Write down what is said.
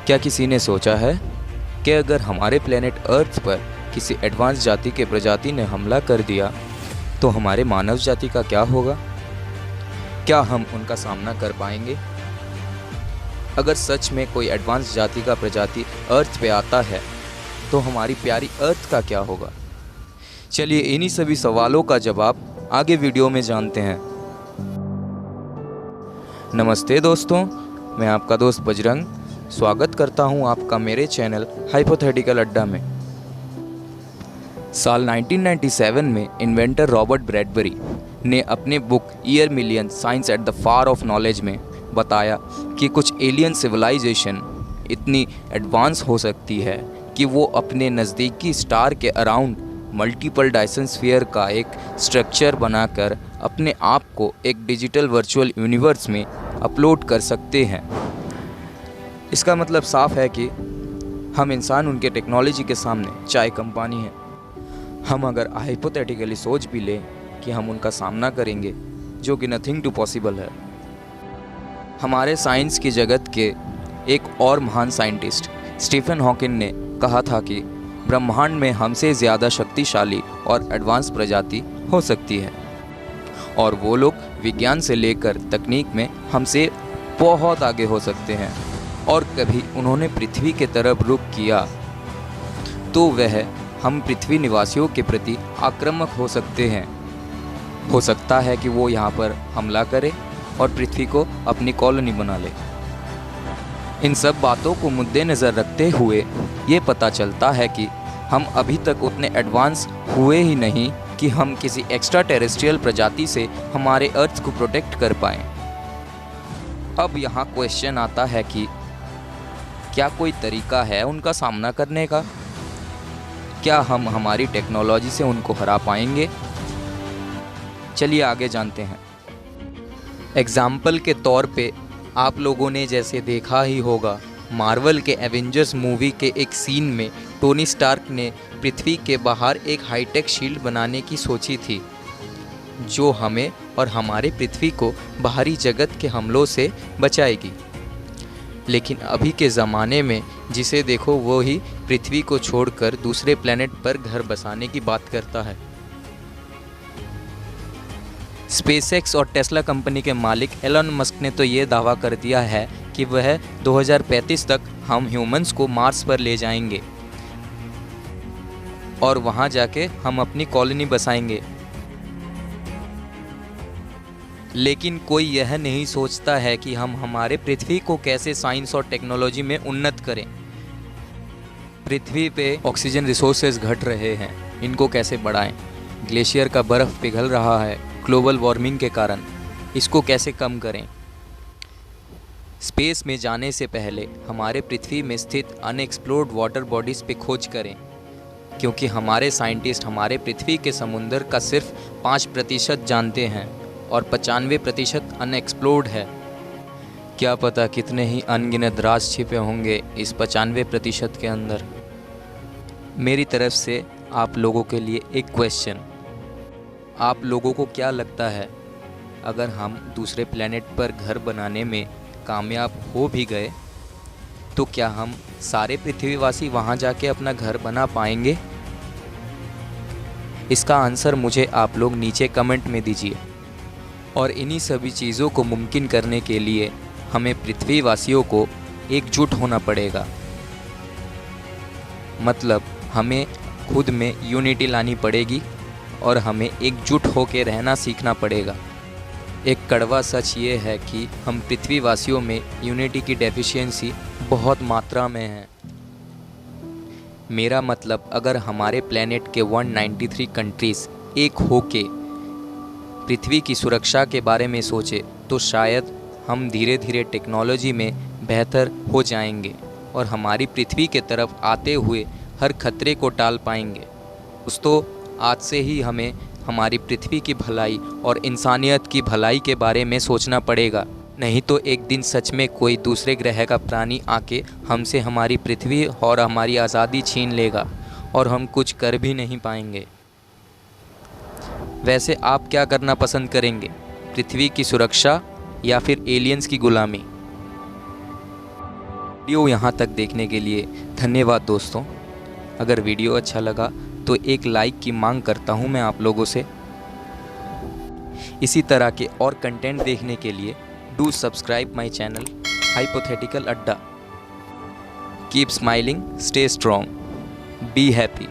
क्या किसी ने सोचा है कि अगर हमारे प्लेनेट अर्थ पर किसी एडवांस जाति के प्रजाति ने हमला कर दिया तो हमारे मानव जाति का क्या होगा? क्या हम उनका सामना कर पाएंगे? अगर सच में कोई एडवांस जाति का प्रजाति अर्थ पे आता है तो हमारी प्यारी अर्थ का क्या होगा? चलिए इन्हीं सभी सवालों का जवाब आगे वीडियो में जानते हैं। नमस्ते दोस्तों, मैं आपका दोस्त बजरंग स्वागत करता हूं आपका मेरे चैनल हाइपोथेटिकल अड्डा में। साल 1997 में इन्वेंटर रॉबर्ट ब्रैडबरी ने अपने book year million science at the far of knowledge में बताया कि कुछ एलियन सिविलाइजेशन इतनी एडवांस हो सकती है कि वो अपने नज़दीकी स्टार के अराउंड मल्टीपल डायसन स्फीयर का एक स्ट्रक्चर बनाकर अपने आप को एक डिजिटल वर्चुअल यूनिवर्स में अपलोड कर सकते हैं। इसका मतलब साफ है कि हम इंसान उनके टेक्नोलॉजी के सामने चाय कम पानी है। हम अगर हाइपोथेटिकली सोच भी लें कि हम उनका सामना करेंगे, जो कि नथिंग टू पॉसिबल है। हमारे साइंस की जगत के एक और महान साइंटिस्ट स्टीफन हॉकिंग ने कहा था कि ब्रह्मांड में हमसे ज़्यादा शक्तिशाली और एडवांस प्रजाति हो सकती है और वो लोग विज्ञान से लेकर तकनीक में हमसे बहुत आगे हो सकते हैं। और कभी उन्होंने पृथ्वी के तरफ रुख किया तो वह हम पृथ्वी निवासियों के प्रति आक्रामक हो सकते हैं। हो सकता है कि वो यहाँ पर हमला करे और पृथ्वी को अपनी कॉलोनी बना ले। इन सब बातों को मद्देनज़र रखते हुए ये पता चलता है कि हम अभी तक उतने एडवांस हुए ही नहीं कि हम किसी एक्स्ट्रा टेरेस्ट्रियल प्रजाति से हमारे अर्थ को प्रोटेक्ट कर पाएँ। अब यहाँ क्वेश्चन आता है कि क्या कोई तरीका है उनका सामना करने का? क्या हम हमारी टेक्नोलॉजी से उनको हरा पाएंगे? चलिए आगे जानते हैं। एग्जाम्पल के तौर पे आप लोगों ने जैसे देखा ही होगा, मार्वल के एवेंजर्स मूवी के एक सीन में टोनी स्टार्क ने पृथ्वी के बाहर एक हाईटेक शील्ड बनाने की सोची थी, जो हमें और हमारे पृथ्वी को बाहरी जगत के हमलों से बचाएगी। लेकिन अभी के ज़माने में जिसे देखो वो ही पृथ्वी को छोड़कर दूसरे प्लेनेट पर घर बसाने की बात करता है। स्पेसएक्स और टेस्ला कंपनी के मालिक एलन मस्क ने तो ये दावा कर दिया है कि वह 2035 तक हम ह्यूमंस को मार्स पर ले जाएंगे और वहाँ जाके हम अपनी कॉलोनी बसाएंगे। लेकिन कोई यह नहीं सोचता है कि हम हमारे पृथ्वी को कैसे साइंस और टेक्नोलॉजी में उन्नत करें। पृथ्वी पे ऑक्सीजन रिसोर्सेज घट रहे हैं, इनको कैसे बढ़ाएं? ग्लेशियर का बर्फ़ पिघल रहा है ग्लोबल वार्मिंग के कारण, इसको कैसे कम करें? स्पेस में जाने से पहले हमारे पृथ्वी में स्थित अनएक्सप्लोर्ड वाटर बॉडीज़ पे खोज करें, क्योंकि हमारे साइंटिस्ट हमारे पृथ्वी के समुंदर का सिर्फ 5% जानते हैं और 95% अनएक्सप्लोर्ड है। क्या पता कितने ही अनगिनत राज छिपे होंगे इस 95% के अंदर। मेरी तरफ से आप लोगों के लिए एक क्वेश्चन, आप लोगों को क्या लगता है अगर हम दूसरे प्लेनेट पर घर बनाने में कामयाब हो भी गए तो क्या हम सारे पृथ्वीवासी वहाँ जाके अपना घर बना पाएंगे? इसका आंसर मुझे आप लोग नीचे कमेंट में दीजिए। और इन्हीं सभी चीज़ों को मुमकिन करने के लिए हमें पृथ्वीवासियों को एकजुट होना पड़ेगा। मतलब हमें खुद में यूनिटी लानी पड़ेगी और हमें एकजुट होकर रहना सीखना पड़ेगा। एक कड़वा सच ये है कि हम पृथ्वीवासियों में यूनिटी की डेफिशिएंसी बहुत मात्रा में है। मेरा मतलब अगर हमारे प्लेनेट के 193 कंट्रीज़ एक होके पृथ्वी की सुरक्षा के बारे में सोचे तो शायद हम धीरे धीरे टेक्नोलॉजी में बेहतर हो जाएंगे और हमारी पृथ्वी के तरफ आते हुए हर खतरे को टाल पाएंगे। दोस्तों, आज से ही हमें हमारी पृथ्वी की भलाई और इंसानियत की भलाई के बारे में सोचना पड़ेगा, नहीं तो एक दिन सच में कोई दूसरे ग्रह का प्राणी आके हमसे हमारी पृथ्वी और हमारी आज़ादी छीन लेगा और हम कुछ कर भी नहीं पाएंगे। वैसे आप क्या करना पसंद करेंगे, पृथ्वी की सुरक्षा या फिर एलियंस की गुलामी? वीडियो यहाँ तक देखने के लिए धन्यवाद दोस्तों। अगर वीडियो अच्छा लगा तो एक लाइक की मांग करता हूँ मैं आप लोगों से। इसी तरह के और कंटेंट देखने के लिए do subscribe my channel hypothetical Adda. Keep smiling, stay strong, be happy.